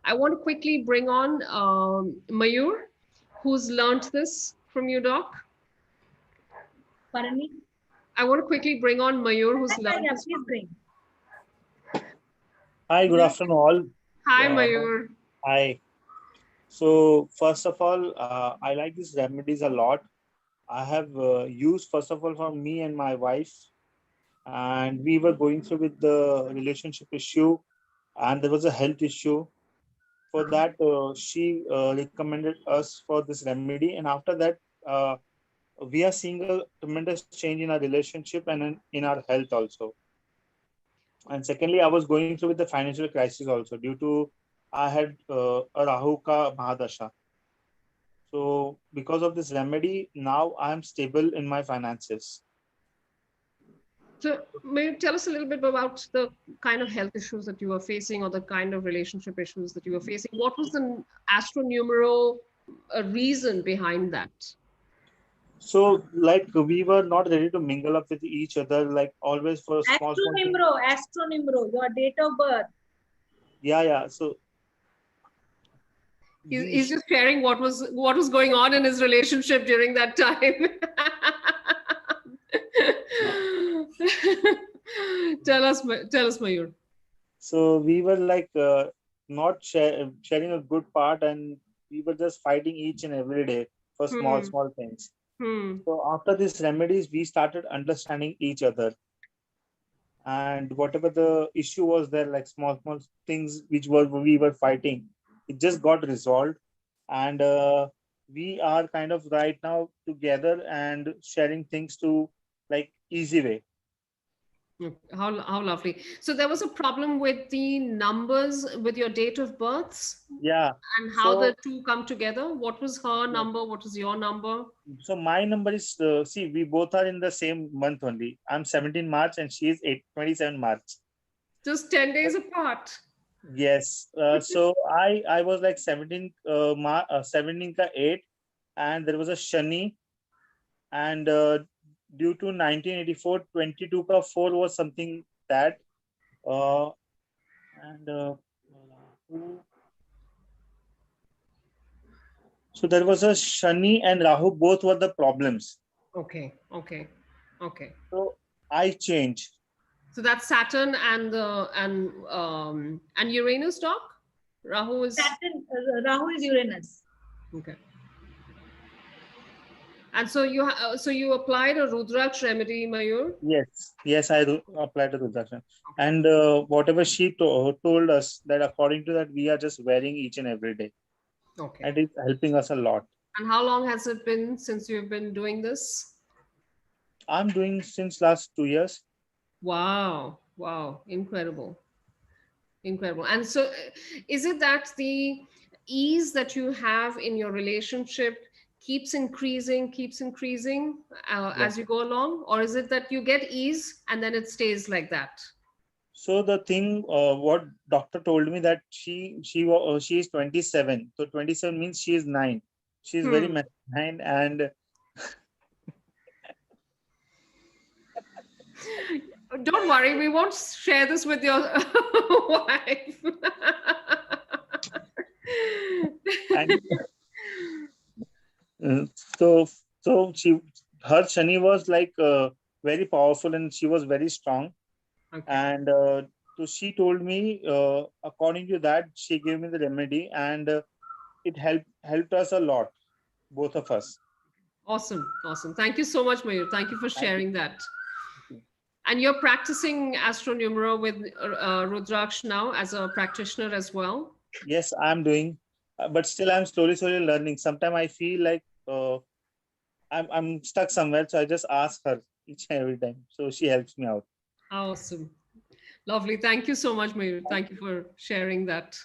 I want to quickly bring on Mayur, who's learnt this from you, Doc. Pardon me? I want to quickly bring on Mayur, who's learnt this. Please bring. Hi, good afternoon all. Hi, Mayur. Hi. So first of all, I like these remedies a lot. I have used first of all for me and my wife, and we were going through with the relationship issue, and there was a health issue. For that, she recommended us for this remedy, and after that, we are seeing a tremendous change in our relationship and in our health also. And secondly, I was going through with the financial crisis also due to I had a Rahu ka Mahadasha. So because of this remedy, now I am stable in my finances. So may you tell us a little bit about the kind of health issues that you were facing or the kind of relationship issues that you were facing? What was the astronumero reason behind that? So like we were not ready to mingle up with each other, like always for small things. Astronumero, your date of birth. Yeah. So he's just sharing what was going on in his relationship during that time. Tell us, Mayur. So we were like not sharing a good part, and we were just fighting each and every day for small things. So after these remedies, we started understanding each other, and whatever the issue was there, like small things which we were fighting, it just got resolved, and we are kind of right now together and sharing things to like easy way. How lovely. So there was a problem with the numbers, with your date of births. Yeah. And how the two come together. What was her number? What was your number? So my number is, see, we both are in the same month only. I'm 17 March and she is 27 March. Just 10 days apart. Yes. So I was like 17 ka 8, and there was a Shani, and due to 1984, 22 ka 4 was something that, so there was a Shani and Rahu, both were the problems. Okay. So I changed. So that's Saturn and Uranus, Doc? Rahu is Saturn, Rahu is Uranus. Okay. And so you applied a Rudraksha remedy, Mayur? Yes, I applied a Rudraksha. And whatever she told us, that according to that, we are just wearing each and every day. Okay. And it's helping us a lot. And how long has it been since you've been doing this? I'm doing since last 2 years. Wow. Incredible. And so is it that the ease that you have in your relationship keeps increasing as you go along? Or is it that you get ease and then it stays like that? So the thing, what doctor told me, that she is 27. So 27 means she is 9. She is very 9, and don't worry, we won't share this with your wife. So her Shani was like very powerful, and she was very strong. Okay. And so she told me, according to that, she gave me the remedy, and it helped us a lot, both of us. Awesome. Thank you so much, Mayur. Thank you for sharing that. And you're practicing astronumero with Rudraksha now as a practitioner as well? Yes, I'm doing, but still I'm slowly learning. Sometimes I feel like I'm stuck somewhere, so I just ask her each and every time. So she helps me out. Awesome. Lovely. Thank you so much, Mayur. Thank you for sharing that.